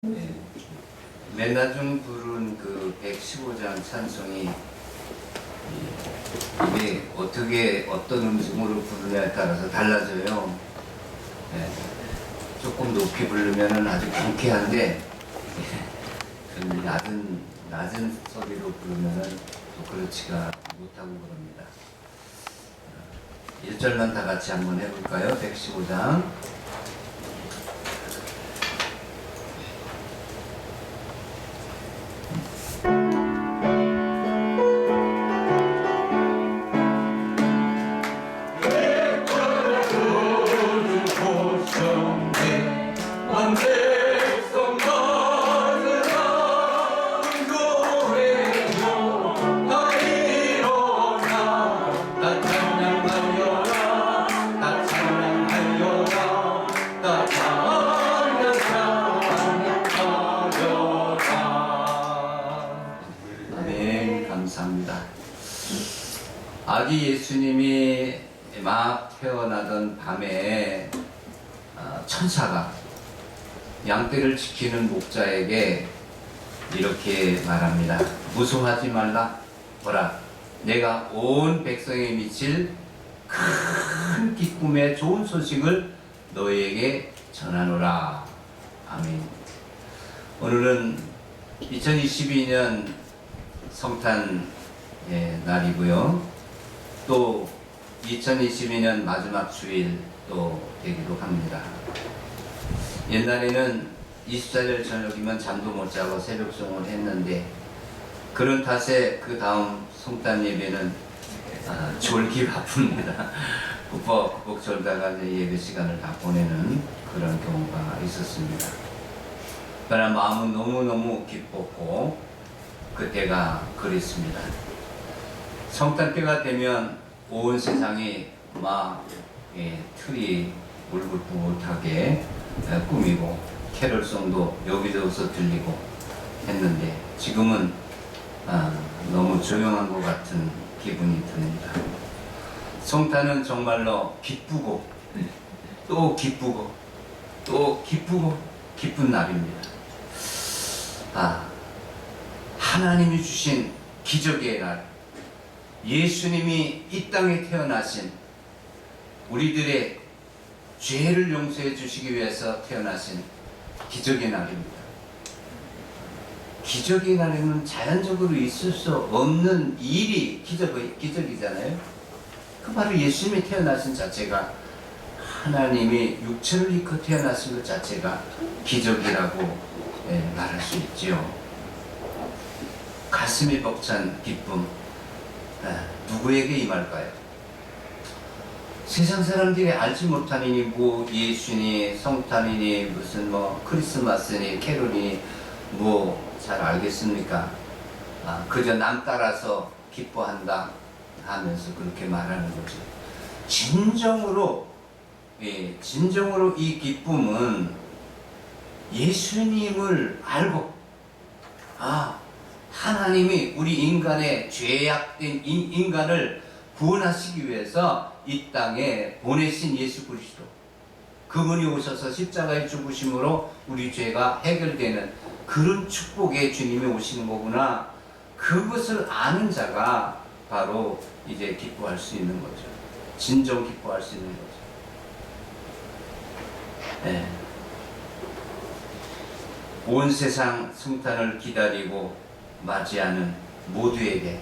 네. 맨날 중 부른 그 115장 찬송이 이게 어떻게 어떤 음성으로 부르냐에 따라서 달라져요. 네. 조금 높이 부르면은 아주 경쾌한데 좀 낮은 소리로 부르면은 또 그렇지가 못하고 그럽니다. 1절만 다 같이 한번 해볼까요? 115장. 감사합니다. 아기 예수님이 막 태어나던 밤에 천사가 양떼를 지키는 목자에게 이렇게 말합니다. 무서워하지 말라. 보라, 내가 온 백성에 미칠 큰 기쁨의 좋은 소식을 너희에게 전하노라. 아멘. 오늘은 2022년 성탄 날이고요. 또 2022년 마지막 주일 또 되기도 합니다. 옛날에는 24일 저녁이면 잠도 못 자고 새벽송을 했는데 그런 탓에 그 다음 성탄 예배는 졸기 바쁩니다. 구벅구벅 졸다가 예배 시간을 다 보내는 그런 경우가 있었습니다. 그러나 마음은 너무너무 기뻤고 그때가 그랬습니다. 성탄 때가 되면 온 세상이 막 틀이 울긋불긋하게 꾸미고 캐럴송도 여기저기서 들리고 했는데 지금은 너무 조용한 것 같은 기분이 듭니다. 성탄은 정말로 기쁘고 또 기쁘고 또 기쁘고 기쁜 날입니다. 하나님이 주신 기적의 날, 예수님이 이 땅에 태어나신 우리들의 죄를 용서해 주시기 위해서 태어나신 기적의 날입니다. 기적의 날에는 자연적으로 있을 수 없는 일이 기적이잖아요. 그 바로 예수님이 태어나신 자체가, 하나님이 육체를 입고 태어나신 것 자체가 기적이라고 말할 수 있죠. 가슴이 벅찬 기쁨, 누구에게 임할까요? 세상 사람들이 알지 못하니 뭐 예수니 성탄이니 무슨 뭐 크리스마스니 캐롤이니 뭐 잘 알겠습니까? 그저 남 따라서 기뻐한다 하면서 그렇게 말하는 거죠. 진정으로 이 기쁨은 예수님을 알고 하나님이 우리 인간의 죄악된 인간을 구원하시기 위해서 이 땅에 보내신 예수 그리스도, 그분이 오셔서 십자가에 죽으심으로 우리 죄가 해결되는 그런 축복의 주님이 오시는 거구나, 그것을 아는 자가 바로 이제 기뻐할 수 있는 거죠. 진정 기뻐할 수 있는 거죠. 온 세상 성탄을 기다리고 맞이하는 모두에게,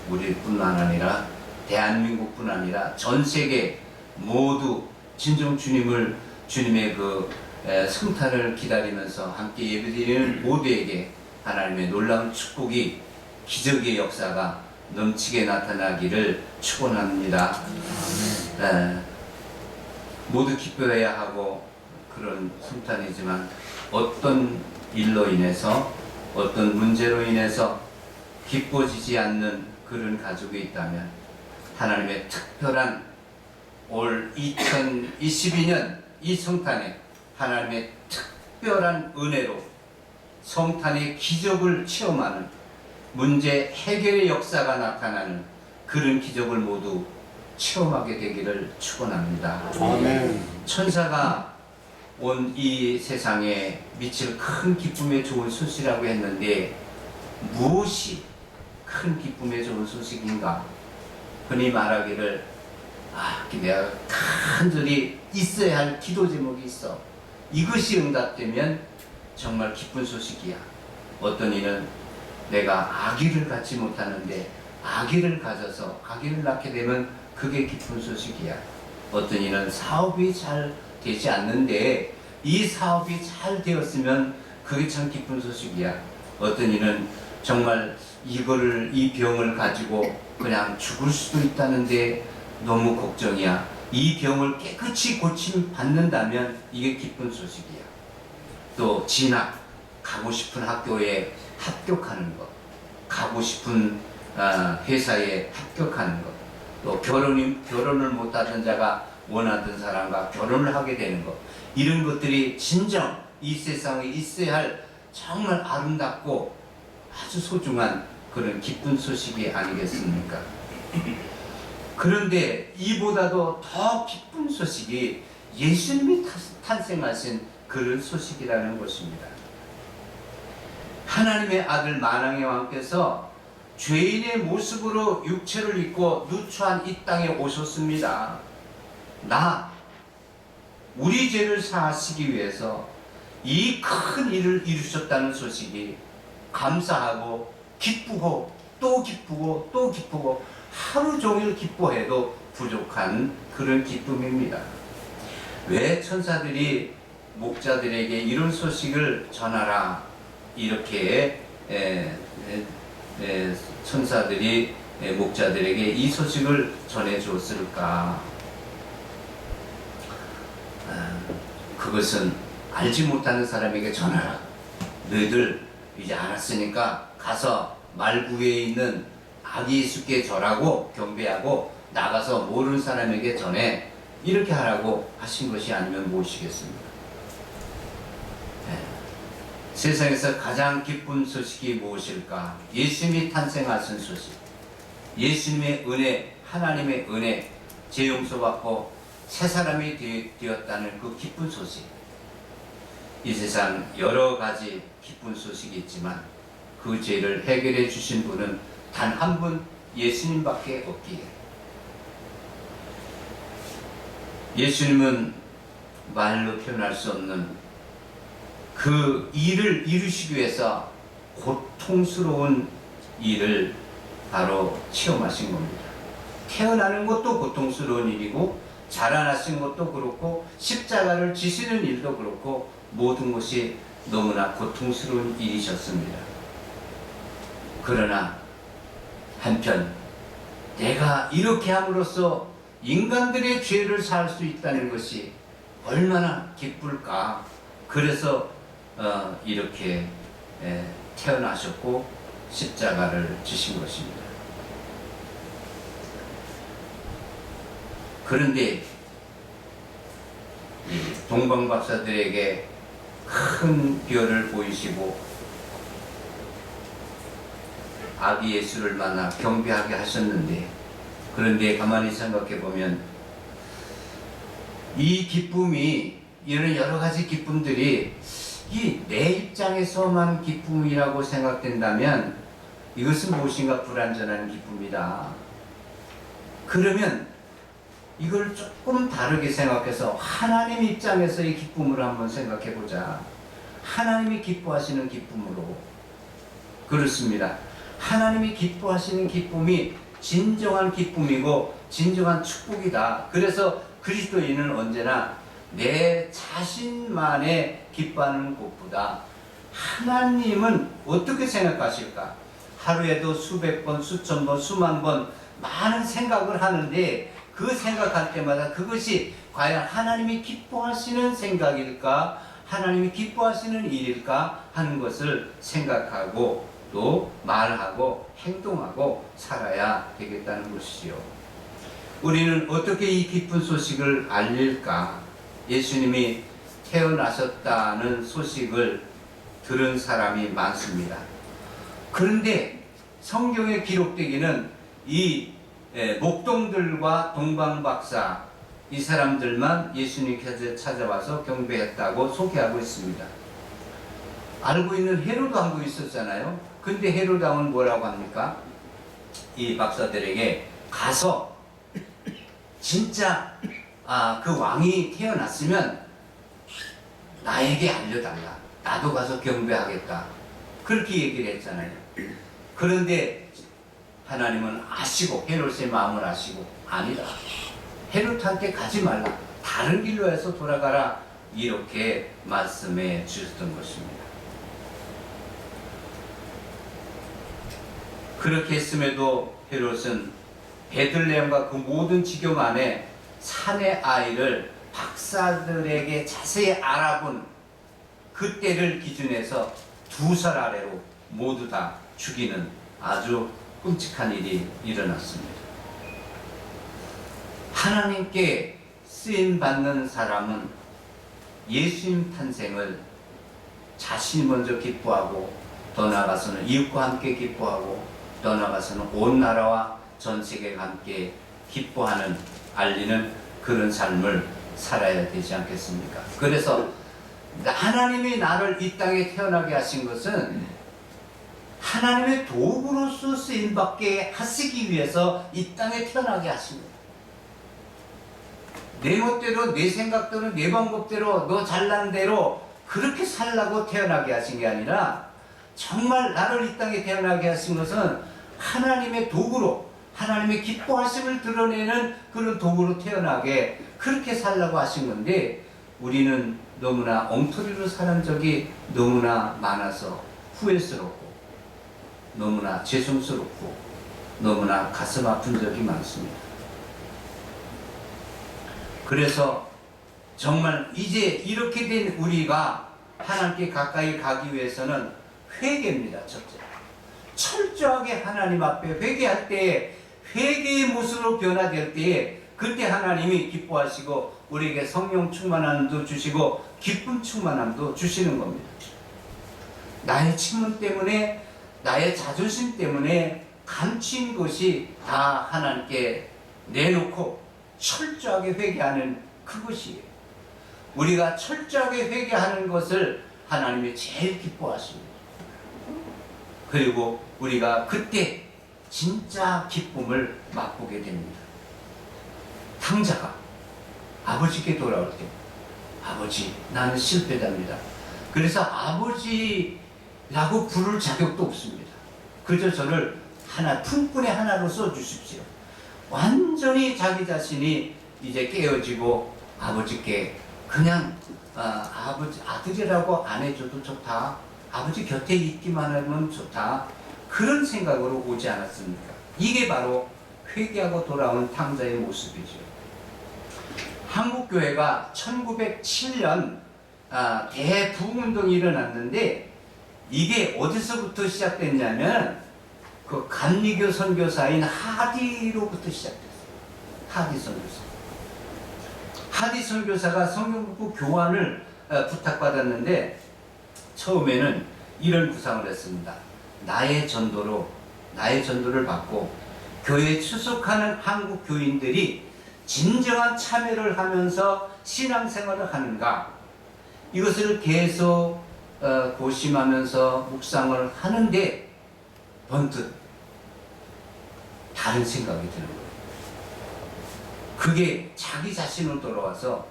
우리뿐만 아니라 대한민국뿐 아니라 전 세계 모두 진정 주님의 그 성탄을 기다리면서 함께 예배드리는 모두에게 하나님의 놀라운 축복이, 기적의 역사가 넘치게 나타나기를 축원합니다. 모두 기뻐해야 하고 그런 성탄이지만 어떤 일로 인해서, 어떤 문제로 인해서 기뻐지지 않는 그런 가족이 있다면 하나님의 특별한 올 2022년 이 성탄에 하나님의 특별한 은혜로 성탄의 기적을 체험하는, 문제 해결의 역사가 나타나는 그런 기적을 모두 체험하게 되기를 축원합니다. 아멘. 천사가 온 이 세상에 미칠 큰 기쁨의 좋은 소식이라고 했는데 무엇이 큰 기쁨의 좋은 소식인가? 흔히 말하기를 내가 간절히 있어야 할 기도 제목이 있어. 이것이 응답되면 정말 기쁜 소식이야. 어떤 이는 내가 아기를 갖지 못하는데 아기를 가져서 아기를 낳게 되면 그게 기쁜 소식이야. 어떤 이는 사업이 잘 되지 않는데 이 사업이 잘 되었으면 그게 참 기쁜 소식이야. 어떤 이는 정말 이 병을 가지고 그냥 죽을 수도 있다는데 너무 걱정이야. 이 병을 깨끗이 고침 받는다면 이게 기쁜 소식이야. 또 진학, 가고 싶은 학교에 합격하는 것, 가고 싶은 회사에 합격하는 것, 또 결혼을 못하던 자가 원하던 사람과 결혼을 하게 되는 것, 이런 것들이 진정 이 세상에 있어야 할 정말 아름답고 아주 소중한 그런 기쁜 소식이 아니겠습니까? 그런데 이보다도 더 기쁜 소식이 예수님이 탄생하신 그런 소식이라는 것입니다. 하나님의 아들 만왕의 왕께서 죄인의 모습으로 육체를 입고 누추한 이 땅에 오셨습니다. 우리 죄를 사하시기 위해서 이 큰 일을 이루셨다는 소식이 감사하고 기쁘고 또 기쁘고 또 기쁘고 하루 종일 기뻐해도 부족한 그런 기쁨입니다. 왜 천사들이 목자들에게 이런 소식을 전하라 이렇게 천사들이 목자들에게 이 소식을 전해줬을까? 그것은 알지 못하는 사람에게 전하라. 너희들 이제 알았으니까 가서 말구에 있는 아기 예수께 절하고 경배하고 나가서 모르는 사람에게 전해, 이렇게 하라고 하신 것이 아니면 무엇이겠습니까? 세상에서 가장 기쁜 소식이 무엇일까? 예수님이 탄생하신 소식, 예수님의 은혜, 하나님의 은혜, 죄 용서받고 새 사람이 되었다는 그 기쁜 소식. 이 세상 여러 가지 기쁜 소식이 있지만 그 죄를 해결해 주신 분은 단 한 분, 예수님밖에 없기에. 예수님은 말로 표현할 수 없는 그 일을 이루시기 위해서 고통스러운 일을 바로 체험하신 겁니다. 태어나는 것도 고통스러운 일이고 자라나신 것도 그렇고 십자가를 지시는 일도 그렇고 모든 것이 너무나 고통스러운 일이셨습니다. 그러나 한편 내가 이렇게 함으로써 인간들의 죄를 살 수 있다는 것이 얼마나 기쁠까. 그래서 이렇게 태어나셨고 십자가를 지신 것입니다. 그런데 이 동방박사들에게 큰 별을 보이시고 아기 예수를 만나 경배하게 하셨는데, 그런데 가만히 생각해 보면 이 기쁨이, 이런 여러 가지 기쁨들이 내 입장에서만 기쁨이라고 생각된다면 이것은 무엇인가 불완전한 기쁨이다. 그러면 이걸 조금 다르게 생각해서 하나님 입장에서의 기쁨을 한번 생각해 보자. 하나님이 기뻐하시는 기쁨으로. 그렇습니다. 하나님이 기뻐하시는 기쁨이 진정한 기쁨이고 진정한 축복이다. 그래서 그리스도인은 언제나 내 자신만의 기뻐하는 것보다 하나님은 어떻게 생각하실까? 하루에도 수백 번, 수천 번, 수만 번 많은 생각을 하는데 그 생각할 때마다 그것이 과연 하나님이 기뻐하시는 생각일까? 하나님이 기뻐하시는 일일까? 하는 것을 생각하고 또 말하고 행동하고 살아야 되겠다는 것이지요. 우리는 어떻게 이 기쁜 소식을 알릴까? 예수님이 태어나셨다는 소식을 들은 사람이 많습니다. 그런데 성경에 기록되기는 이 목동들과 동방박사 이 사람들만 예수님께서 찾아와서 경배했다고 소개하고 있습니다. 알고 있는 헤로도 왕도 있었잖아요. 근데 헤로드 왕은 뭐라고 합니까? 이 박사들에게 가서 진짜 그 왕이 태어났으면 나에게 알려달라. 나도 가서 경배하겠다. 그렇게 얘기를 했잖아요. 그런데 하나님은 아시고 헤롯의 마음을 아시고 아니다. 헤롯한테 가지 말라. 다른 길로 해서 돌아가라. 이렇게 말씀해 주셨던 것입니다. 그렇게 했음에도 헤롯은 베들레헴과 그 모든 지경 안에 산의 아이를 박사들에게 자세히 알아본 그때를 기준해서 2살 아래로 모두 다 죽이는 아주 끔찍한 일이 일어났습니다. 하나님께 쓰임받는 사람은 예수님 탄생을 자신이 먼저 기뻐하고 더 나아가서는 이웃과 함께 기뻐하고 더 나아가서는 온 나라와 전 세계가 함께 기뻐하는 알리는 그런 삶을 살아야 되지 않겠습니까? 그래서 하나님이 나를 이 땅에 태어나게 하신 것은 하나님의 도구로서 쓰임받게 하시기 위해서 이 땅에 태어나게 하신 거예요. 내 멋대로, 내 생각대로, 내 방법대로, 너 잘난 대로 그렇게 살라고 태어나게 하신 게 아니라 정말 나를 이 땅에 태어나게 하신 것은 하나님의 도구로, 하나님의 기뻐하심을 드러내는 그런 도구로 태어나게 그렇게 살라고 하신 건데, 우리는 너무나 엉터리로 사는 적이 너무나 많아서 후회스럽고 너무나 죄송스럽고 너무나 가슴 아픈 적이 많습니다. 그래서 정말 이제 이렇게 된 우리가 하나님께 가까이 가기 위해서는 회개입니다. 첫째, 철저하게 하나님 앞에 회개할 때에, 회개의 모습으로 변화될 때에 그때 하나님이 기뻐하시고 우리에게 성령 충만함도 주시고 기쁨 충만함도 주시는 겁니다. 나의 친문 때문에, 나의 자존심 때문에 감춘 것이 다 하나님께 내놓고 철저하게 회개하는 그것이에요. 우리가 철저하게 회개하는 것을 하나님이 제일 기뻐하십니다. 그리고 우리가 그때 진짜 기쁨을 맛보게 됩니다. 탕자가 아버지께 돌아올 때, 아버지, 나는 실패자입니다. 그래서 아버지라고 부를 자격도 없습니다. 그저 저를 품꾼의 하나로 써주십시오. 완전히 자기 자신이 이제 깨어지고 아버지께 그냥 아버지 아들이라고 안 해줘도 좋다, 아버지 곁에 있기만 하면 좋다, 그런 생각으로 오지 않았습니까? 이게 바로 회개하고 돌아온 탕자의 모습이죠. 한국교회가 1907년 대부흥운동이 일어났는데, 이게 어디서부터 시작됐냐면 그 감리교 선교사인 하디로부터 시작됐어요. 하디 선교사. 하디 선교사가 성경북부 교환을 부탁받았는데 처음에는 이런 구상을 했습니다. 나의 전도를 받고 교회에 추석하는 한국 교인들이 진정한 참여를 하면서 신앙생활을 하는가, 이것을 계속 고심하면서 묵상을 하는데 번뜩 다른 생각이 드는 거예요. 그게 자기 자신으로 돌아와서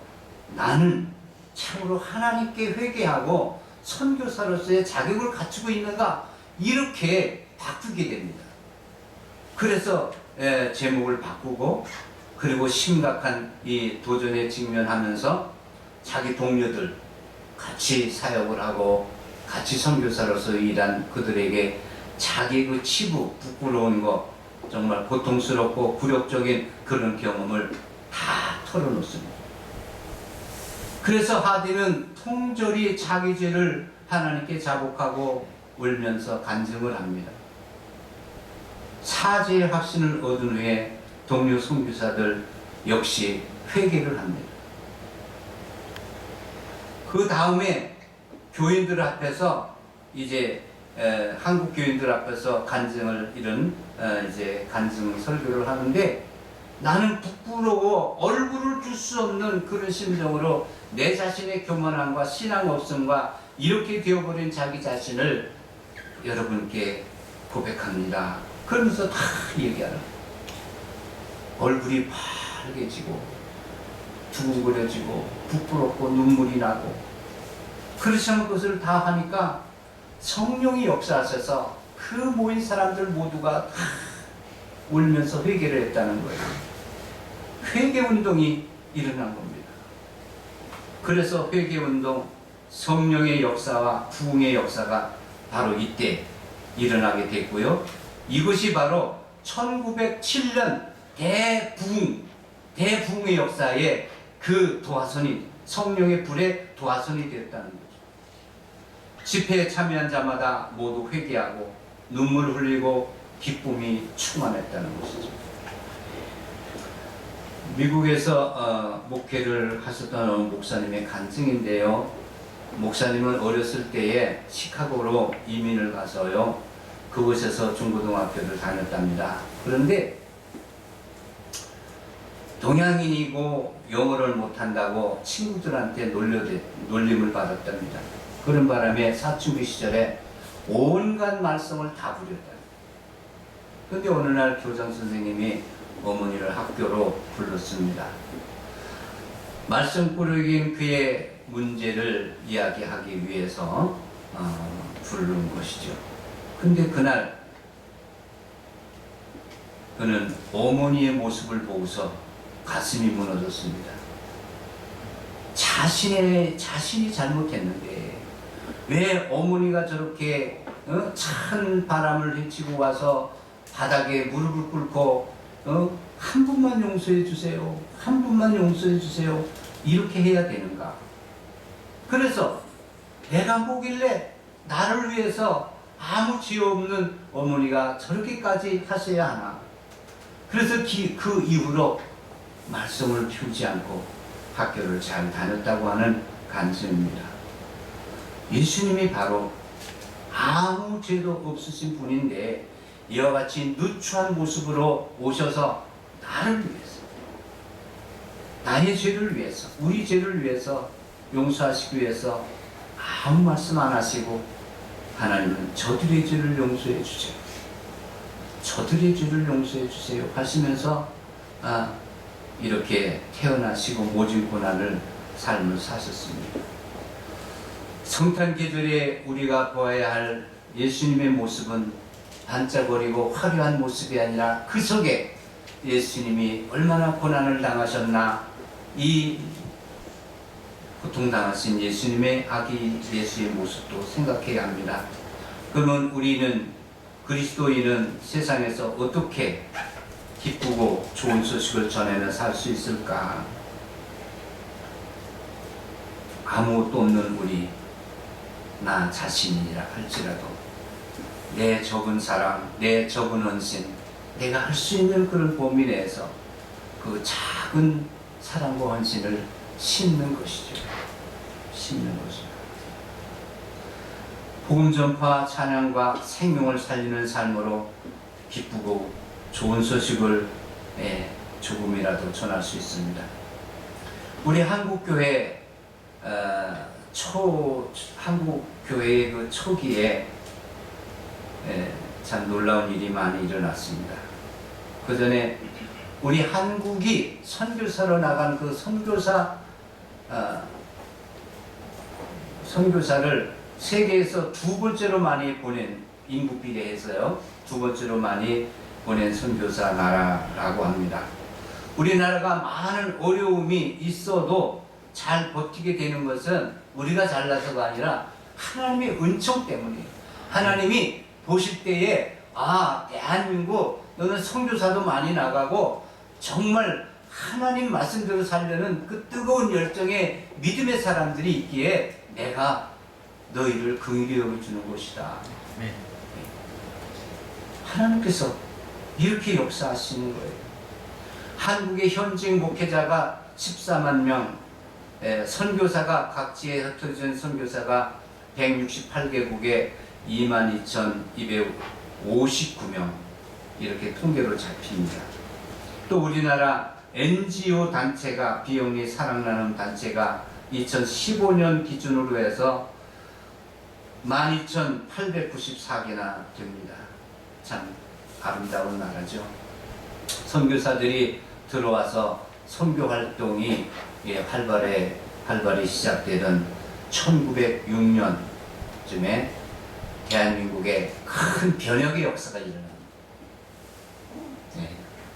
나는 참으로 하나님께 회개하고 선교사로서의 자격을 갖추고 있는가, 이렇게 바꾸게 됩니다. 그래서 제목을 바꾸고, 그리고 심각한 이 도전에 직면하면서 자기 동료들 같이 사역을 하고 같이 선교사로서 일한 그들에게 자기 그 치부, 부끄러운 거, 정말 고통스럽고 굴욕적인 그런 경험을 다 털어놓습니다. 그래서 하디는 통절히 자기 죄를 하나님께 자복하고 울면서 간증을 합니다. 사죄의 확신을 얻은 후에 동료 선교사들 역시 회개를 합니다. 그 다음에 교인들 앞에서 이제 한국 교인들 앞에서 간증을 이제 간증 설교를 하는데, 나는 부끄러워 얼굴을 줄 수 없는 그런 심정으로 내 자신의 교만함과 신앙 없음과 이렇게 되어버린 자기 자신을 여러분께 고백합니다. 그러면서 다 얘기하는 얼굴이 파래지고 두근거려지고 부끄럽고 눈물이 나고 그렇지 않은 것을 다 하니까 성령이 역사하셔서 그 모인 사람들 모두가 다 울면서 회개를 했다는 거예요. 회개운동이 일어난 겁니다. 그래서 회개운동, 성령의 역사와 부흥의 역사가 바로 이때 일어나게 됐고요. 이것이 바로 1907년 대부흥의 역사에 그 도화선이, 성령의 불의 도화선이 되었다는 거죠. 집회에 참여한 자마다 모두 회개하고 눈물을 흘리고 기쁨이 충만했다는 것이죠. 미국에서 목회를 하셨던 목사님의 간증인데요. 목사님은 어렸을 때에 시카고로 이민을 가서요. 그곳에서 중고등학교를 다녔답니다. 그런데 동양인이고 영어를 못한다고 친구들한테 놀림을 받았답니다. 그런 바람에 사춘기 시절에 온갖 말썽을 다 부렸다. 그런데 어느 날 교장 선생님이 어머니를 학교로 불렀습니다. 말썽 부르긴 그의 문제를 이야기하기 위해서 부른 것이죠. 근데 그날 그는 어머니의 모습을 보고서 가슴이 무너졌습니다. 자신이 잘못했는데 왜 어머니가 저렇게 찬 바람을 헤치고 와서 바닥에 무릎을 꿇고 한 분만 용서해 주세요. 한 분만 용서해 주세요. 이렇게 해야 되는가? 그래서 내가 뭐길래 나를 위해서 아무 죄 없는 어머니가 저렇게까지 하셔야 하나? 그래서 그 이후로 말썽을 피우지 않고 학교를 잘 다녔다고 하는 간증입니다. 예수님이 바로 아무 죄도 없으신 분인데 이와 같이 누추한 모습으로 오셔서 나를 위해서, 나의 죄를 위해서, 우리 죄를 위해서 용서하시기 위해서 아무 말씀 안 하시고 하나님은 저들의 죄를 용서해 주세요. 저들의 죄를 용서해 주세요 하시면서 이렇게 태어나시고 모진 고난을 삶을 사셨습니다. 성탄 계절에 우리가 보아야 할 예수님의 모습은 반짝거리고 화려한 모습이 아니라 그 속에 예수님이 얼마나 고난을 당하셨나, 이 고통당하신 예수님의 아기 예수의 모습도 생각해야 합니다. 그러면 우리는, 그리스도인은 세상에서 어떻게 기쁘고 좋은 소식을 전해는 살 수 있을까? 아무것도 없는 우리, 나 자신이라 할지라도 내 적은 사랑, 내 적은 헌신, 내가 할 수 있는 그런 범위 내에서 그 작은 사랑과 헌신을 심는 것이죠. 심는 것이죠. 복음 전파, 찬양과 생명을 살리는 삶으로 기쁘고 좋은 소식을 조금이라도 전할 수 있습니다. 우리 한국교회 한국교회의 그 초기에 참 놀라운 일이 많이 일어났습니다. 그 전에 우리 한국이 선교사로 나간 그 선교사를 세계에서 두 번째로 많이 보낸, 인구 비례해서요, 두 번째로 많이 보낸 선교사 나라라고 합니다. 우리나라가 많은 어려움이 있어도 잘 버티게 되는 것은 우리가 잘나서가 아니라 하나님의 은총 때문이에요. 하나님이 보실 때에 대한민국 너는 선교사도 많이 나가고 정말 하나님 말씀대로 살려는 그 뜨거운 열정의 믿음의 사람들이 있기에 내가 너희를 긍휼히 여겨주는 것이다. 네. 하나님께서 이렇게 역사하시는 거예요. 한국의 현직 목회자가 14만 명, 선교사가 각지에 흩어진 선교사가 168개국에 22,259명 이렇게 통계로 잡힙니다. 또 우리나라 NGO 단체가, 비영리 사랑나눔 단체가 2015년 기준으로 해서 12,894개나 됩니다. 참 아름다운 나라죠. 선교사들이 들어와서 선교 활동이 활발히 시작되던 1906년쯤에 대한민국에 큰 변혁의 역사가 일어납니다.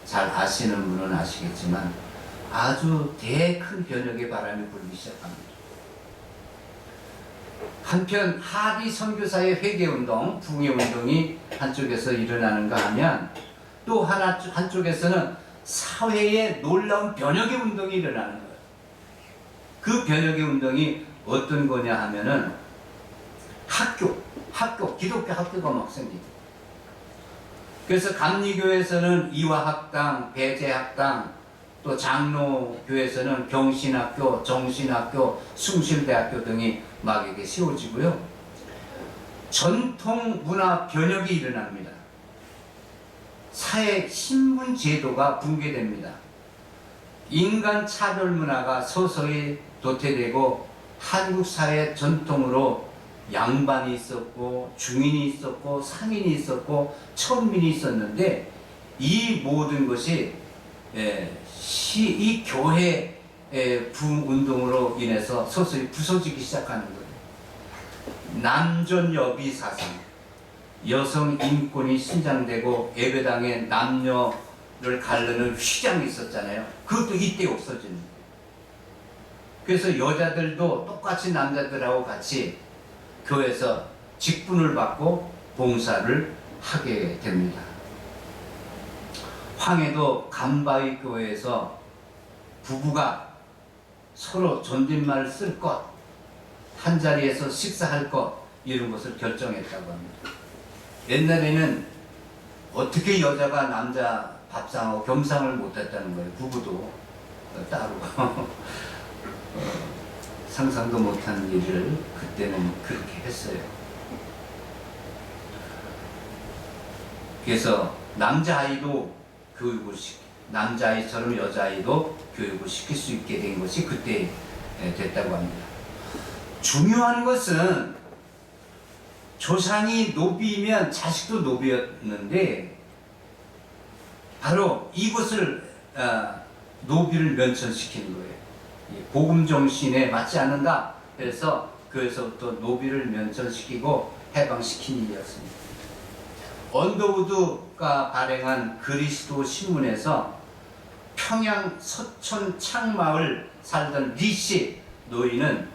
잘 아시는 분은 아시겠지만 아주 큰 변혁의 바람이 불기 시작합니다. 한편 하디 선교사의 회개운동, 붕괴운동이 한쪽에서 일어나는가 하면 또 한쪽에서는 사회의 놀라운 변혁의 운동이 일어나는 거예요. 그 변혁의 운동이 어떤 거냐 하면은 기독교 학교가 막 생깁니다. 그래서 감리교에서는 이화학당, 배제학당, 또 장로교에서는 경신학교, 정신학교, 숭실대학교 등이 막 이렇게 세워지고요. 전통 문화 변혁이 일어납니다. 사회 신분 제도가 붕괴됩니다. 인간 차별 문화가 서서히 도태되고 한국 사회 전통으로 양반이 있었고 중인이 있었고 상인이 있었고 천민이 있었는데 이 모든 것이 이 교회 부운동으로 인해서 서서히 부서지기 시작하는 거예요. 남존여비 사상, 여성 인권이 신장되고 예배당에 남녀를 가르는 휘장이 있었잖아요. 그것도 이때 없어지는 거예요. 그래서 여자들도 똑같이 남자들하고 같이 교회에서 직분을 받고 봉사를 하게 됩니다. 황해도 간바위 교회에서 부부가 서로 존댓말을 쓸 것, 한자리에서 식사할 것, 이런 것을 결정했다고 합니다. 옛날에는 어떻게 여자가 남자 밥상하고 겸상을 못했다는 거예요. 부부도 따로 상상도 못한 일을 그때는 그렇게 했어요. 그래서 남자아이처럼 여자아이도 교육을 시킬 수 있게 된 것이 그때 됐다고 합니다. 중요한 것은 조상이 노비이면 자식도 노비였는데 바로 이것을 노비를 면천시키는 거예요. 복음 정신에 맞지 않는다. 그래서 그에서부터 노비를 면천시키고 해방시킨 일이었습니다. 언더우드가 발행한 그리스도 신문에서 평양 서촌 창마을 살던 리씨 노인은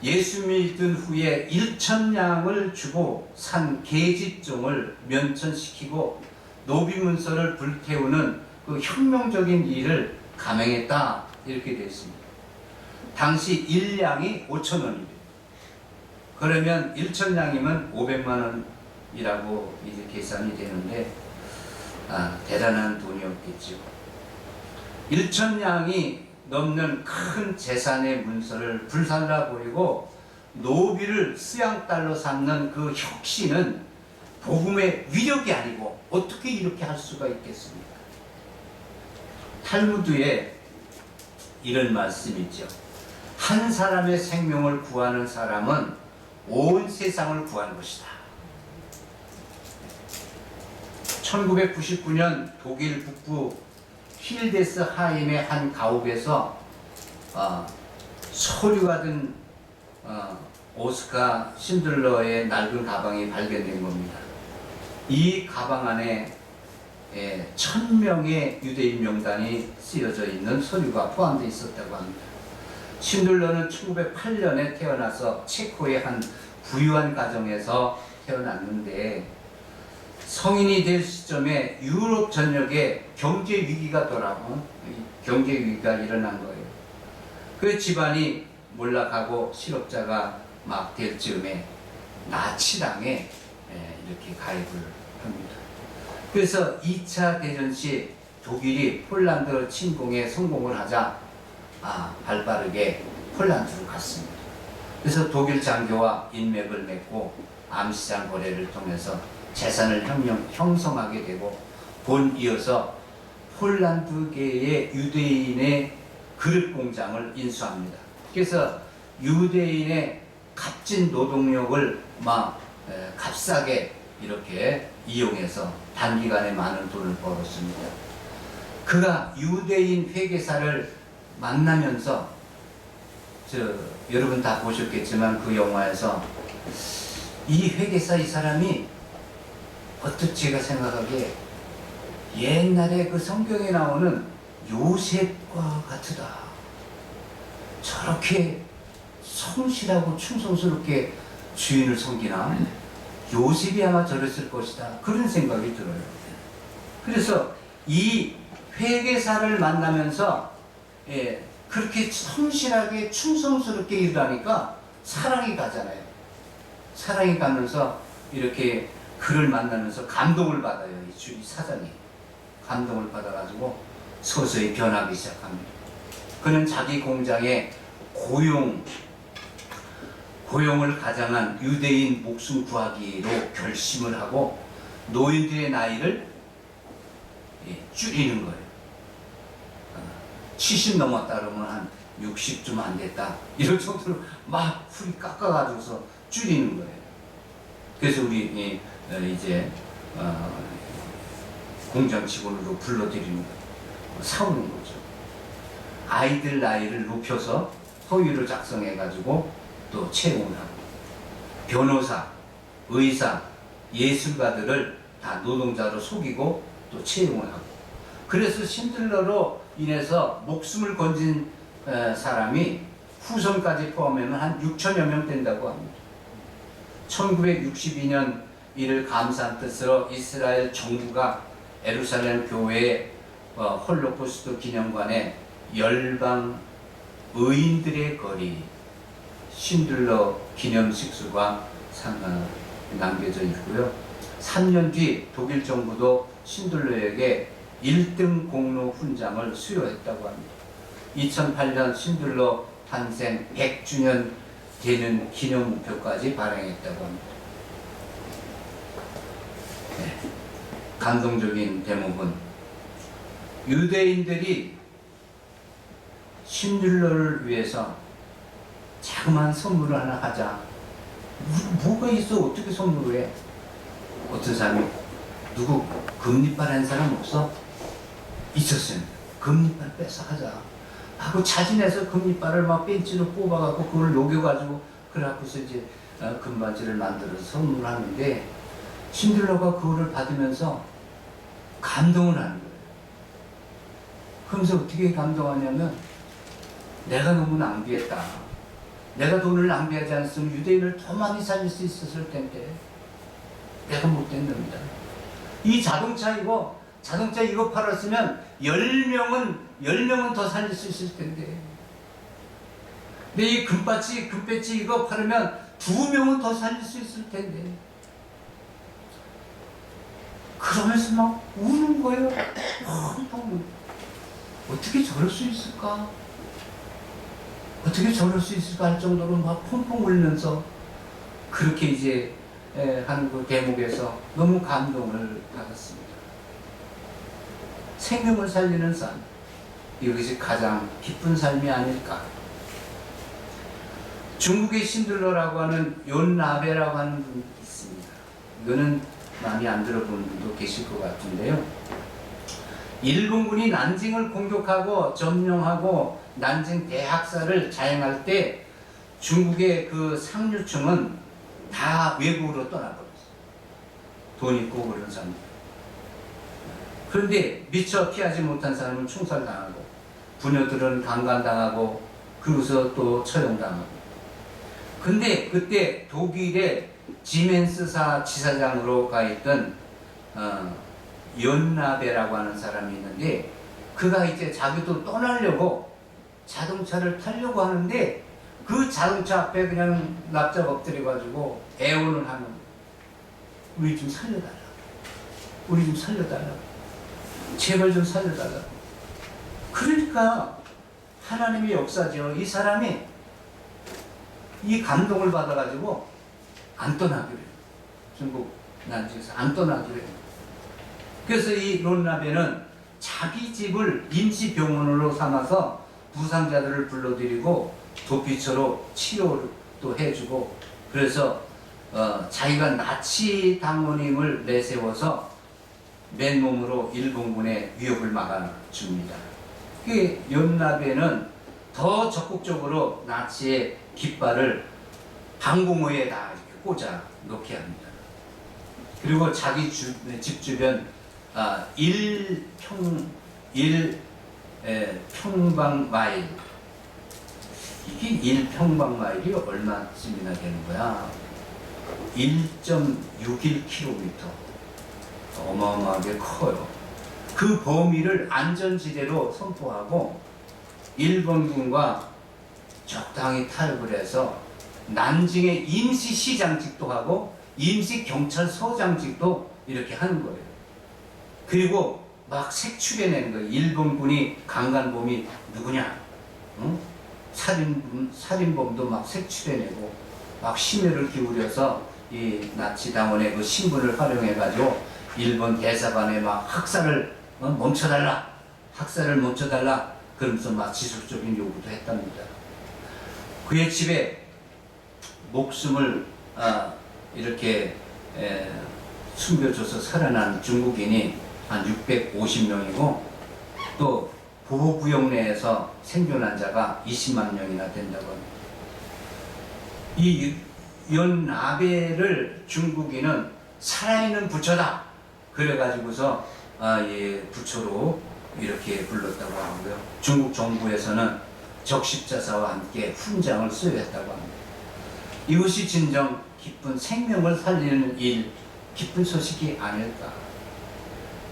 예수 믿은 후에 1,000냥을 주고 산 계집종을 면천시키고 노비 문서를 불태우는 그 혁명적인 일을 감행했다. 이렇게 되어 있습니다. 당시 1냥이 5,000원이래요. 그러면 1,000냥이면 500만 원이라고 이제 계산이 되는데 대단한 돈이었겠죠. 1,000냥이 넘는 큰 재산의 문서를 불살라 버리고 노비를 수양딸로 삼는 그 혁신은 복음의 위력이 아니고 어떻게 이렇게 할 수가 있겠습니까? 탈무드에 이런 말씀이 있죠. 한 사람의 생명을 구하는 사람은 온 세상을 구하는 것이다. 1999년 독일 북부 힐데스 하임의 한 가옥에서 서류가 든 오스카 신들러의 낡은 가방이 발견된 겁니다. 이 가방 안에 1,000명의 유대인 명단이 쓰여져 있는 서류가 포함되어 있었다고 합니다. 신들러는 1908년에 태어나서 체코의 한 부유한 가정에서 태어났는데 성인이 될 시점에 유럽 전역에 경제 위기가 일어난 거예요. 그 집안이 몰락하고 실업자가 막 될 즈음에 나치당에 이렇게 가입을 합니다. 그래서 2차 대전 시 독일이 폴란드 침공에 성공을 하자 발빠르게 폴란드로 갔습니다. 그래서 독일 장교와 인맥을 맺고 암시장 거래를 통해서 재산을 형성하게 되고 본 이어서 폴란드계의 유대인의 그릇 공장을 인수합니다. 그래서 유대인의 값진 노동력을 막 값싸게 이렇게 이용해서 단기간에 많은 돈을 벌었습니다. 그가 유대인 회계사를 만나면서 여러분 다 보셨겠지만 그 영화에서 이 회계사 이 사람이 어떻게 제가 생각하기에 옛날에 그 성경에 나오는 요셉과 같으다. 저렇게 성실하고 충성스럽게 주인을 섬기나 요셉이 아마 저랬을 것이다. 그런 생각이 들어요. 그래서 이 회계사를 만나면서 그렇게 성실하게 충성스럽게 일하니까 사랑이 가잖아요. 사랑이 가면서 이렇게 그를 만나면서 감동을 받아요. 이 사장이 감동을 받아가지고 서서히 변하기 시작합니다. 그는 자기 공장에 고용을 가장한 유대인 목숨 구하기로 결심을 하고 노인들의 나이를 줄이는 거예요. 70 넘었다 그러면 한 60좀 안 됐다 이런 정도로 막 풀이 깎아가지고서 줄이는 거예요. 그래서 우리 이제 공장 직원으로 불러들이는 거예요. 사오는 거죠. 아이들 나이를 높여서 허위를 작성해가지고 또 채용을 하고, 변호사, 의사, 예술가들을 다 노동자로 속이고 또 채용을 하고, 그래서 신들러로 인해서 목숨을 건진 사람이 후손까지 포함하면 한 6천여 명 된다고 합니다. 1962년 이를 감사한 뜻으로 이스라엘 정부가 예루살렘 교회의 홀로코스트 기념관에 열방 의인들의 거리 신들러 기념식수가 남겨져 있고요. 3년 뒤 독일 정부도 신들러에게 1등 공로 훈장을 수여했다고 합니다. 2008년 신들러 탄생 100주년 되는 기념 목표까지 발행했다고 합니다. 네. 감동적인 대목은 유대인들이 신들러를 위해서 자그마한 선물을 하나 하자. 뭐가 있어? 어떻게 선물을 해? 어떤 사람이 누구 금리빨 한 사람 없어? 있었어요. 금리빨 뺏어 하자 하고 자진해서 금리빨을 막 벤치로 뽑아갖고 그걸 녹여가지고 그래갖고서 이제 금바지를 만들어서 선물하는데 신들러가 그거를 받으면서 감동을 하는 거예요. 그러면서 어떻게 감동하냐면 내가 너무 낭비했다. 내가 돈을 낭비하지 않았으면 유대인을 더 많이 살릴 수 있었을 텐데 내가 못된 놈이다. 이 자동차 이거 팔았으면 10명은 더 살릴 수 있을 텐데 근데 이 금배지 이거 팔으면 2명은 더 살릴 수 있을 텐데 그러면서 막 우는 거예요. 어떻게 저럴 수 있을까? 어떻게 저럴 수 있을까 할 정도로 막 펑펑 울면서 그렇게 이제 하는 그 대목에서 너무 감동을 받았습니다. 생명을 살리는 삶, 이것이 가장 기쁜 삶이 아닐까. 중국의 신들러라고 하는 욘나베라고 하는 분이 있습니다. 이거는 많이 안 들어본 분도 계실 것 같은데요. 일본군이 난징을 공격하고 점령하고 난징 대학살을 자행할 때 중국의 그 상류층은 다 외국으로 떠나버렸어요. 돈 있고 그런 사람들. 그런데 미처 피하지 못한 사람은 총살당하고 부녀들은 강간당하고 그러고서 또 처형당하고. 근데 그때 독일의 지멘스사 지사장으로 가 있던 연나베라고 하는 사람이 있는데 그가 이제 자기도 떠나려고 자동차를 타려고 하는데 그 자동차 앞에 그냥 납작 엎드려가지고 애원을 하는 거예요. 우리 좀 살려달라. 우리 좀 살려달라. 제발 좀 살려달라. 그러니까 하나님의 역사죠. 이 사람이 이 감동을 받아가지고 안 떠나기로 해요. 중국 난징에서 안 떠나기로 해요. 그래서 이 론나베는 자기 집을 임시병원으로 삼아서 부상자들을 불러들이고 도피처로 치료도 해주고, 그래서 자기가 나치 당원임을 내세워서 맨몸으로 일본군의 위협을 막아줍니다. 그 연나베는 더 적극적으로 나치의 깃발을 방공호에다 이렇게 꽂아 놓게 합니다. 그리고 자기 집 주변 1평방 마일, 이게 1평방 마일이 얼마쯤이나 되는 거야? 1.61km. 어마어마하게 커요. 그 범위를 안전지대로 선포하고 일본군과 적당히 타협을 해서 난징의 임시시장직도 하고 임시경찰서장직도 이렇게 하는 거예요. 그리고 막 색출해내는 거예요. 일본군이 강간범이 누구냐? 응? 살인범도 막 색출해내고 막 심혈을 기울여서 이 나치 당원의 그 신분을 활용해가지고 일본 대사관에 막 학살을 멈춰달라, 학살을 멈춰달라 그러면서 막 지속적인 요구도 했답니다. 그의 집에 목숨을 이렇게 숨겨줘서 살아난 중국인이 한 650명이고 또 보호구역 내에서 생존한 자가 20만 명이나 된다고 합니다. 이 연나베를 중국인은 살아있는 부처다 그래가지고서 부처로 이렇게 불렀다고 하고요. 중국 정부에서는 적십자사와 함께 훈장을 수여했다고 합니다. 이것이 진정 기쁜 생명을 살리는 일, 기쁜 소식이 아닐까.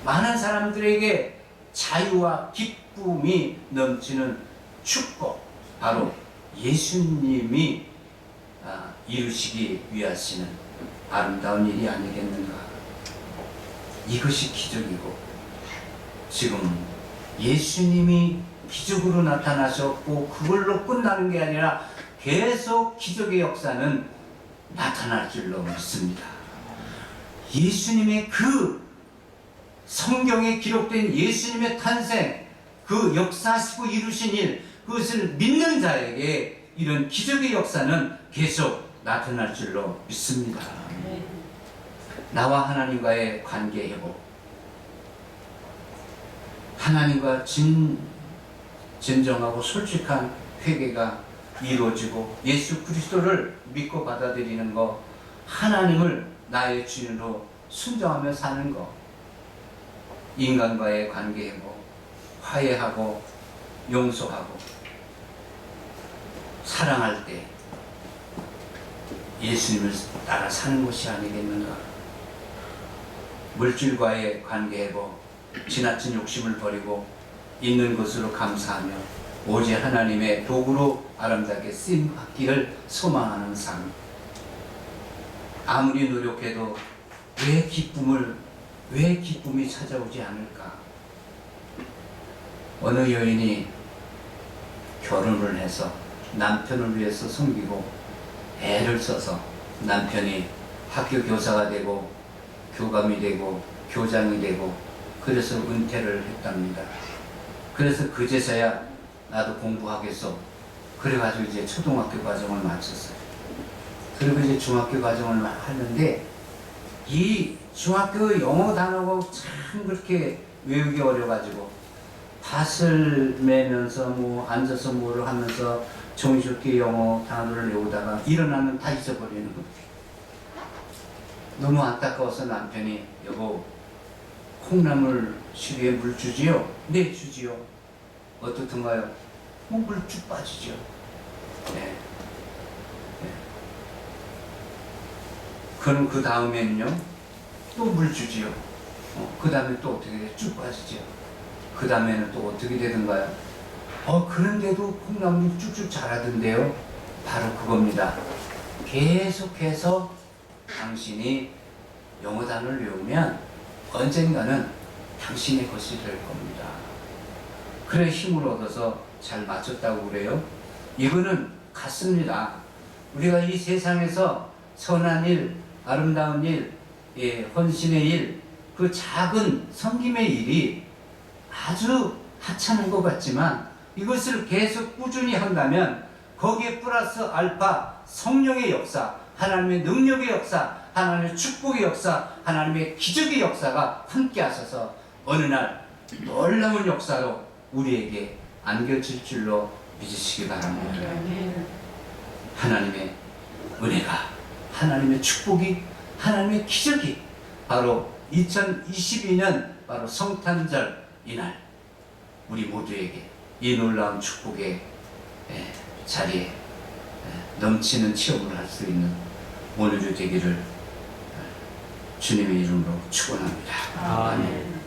많은 사람들에게 자유와 기쁨이 넘치는 축복, 바로 예수님이 이루시기 위하시는 아름다운 일이 아니겠는가. 이것이 기적이고, 지금 예수님이 기적으로 나타나셨고 그걸로 끝나는 게 아니라 계속 기적의 역사는 나타날 줄로 믿습니다. 예수님의 그 성경에 기록된 예수님의 탄생, 그 역사하시고 이루신 일, 그것을 믿는 자에게 이런 기적의 역사는 계속 나타날 줄로 믿습니다. 나와 하나님과의 관계 회복, 하나님과 진정하고 솔직한 회개가 이루어지고 예수 그리스도를 믿고 받아들이는 것, 하나님을 나의 주인으로 순종하며 사는 것, 인간과의 관계 회복, 화해하고 용서하고 사랑할 때 예수님을 따라 사는 것이 아니겠는가. 물질과의 관계 회복, 지나친 욕심을 버리고 있는 것으로 감사하며 오직 하나님의 도구로 아름답게 쓰임 받기를 소망하는 삶. 아무리 노력해도 왜 기쁨이 찾아오지 않을까. 어느 여인이 결혼을 해서 남편을 위해서 섬기고 애를 써서 남편이 학교 교사가 되고 교감이 되고 교장이 되고 그래서 은퇴를 했답니다. 그래서 그제서야 나도 공부하겠어. 그래가지고 이제 초등학교 과정을 마쳤어요. 그리고 이제 중학교 과정을 하는데 이 중학교 영어 단어가 참 그렇게 외우기 어려가지고 밭을 매면서 뭐 앉아서 뭐를 하면서 정신없게 영어 단어를 외우다가 일어나면 다 잊어버리는 거예요. 너무 안타까워서 남편이 여보 콩나물 시루에 물 주지요? 네 주지요. 어떻든가요? 뭐 물 쭉 빠지죠. 네. 그럼 그 다음에는요 또 물 주지요. 그 다음에 또 어떻게 돼? 쭉 빠지죠. 그 다음에는 또 어떻게 되던가요? 그런데도 콩나물이 쭉쭉 자라던데요. 바로 그겁니다. 계속해서 당신이 영어 단어를 외우면 언젠가는 당신의 것이 될 겁니다. 그래 힘을 얻어서 잘 맞췄다고 그래요. 이거는 같습니다. 우리가 이 세상에서 선한 일, 아름다운 일, 헌신의 일, 그 작은 섬김의 일이 아주 하찮은 것 같지만 이것을 계속 꾸준히 한다면 거기에 플러스 알파 성령의 역사, 하나님의 능력의 역사, 하나님의 축복의 역사, 하나님의 기적의 역사가 함께 하셔서 어느 날 놀라운 역사로 우리에게 안겨질 줄로 믿으시기 바랍니다. 하나님의 은혜가, 하나님의 축복이, 하나님의 기적이 바로 2022년 바로 성탄절 이날 우리 모두에게 이 놀라운 축복의 자리에 넘치는 체험을 할 수 있는 오늘이 되기를 주님의 이름으로 축원합니다. 아멘.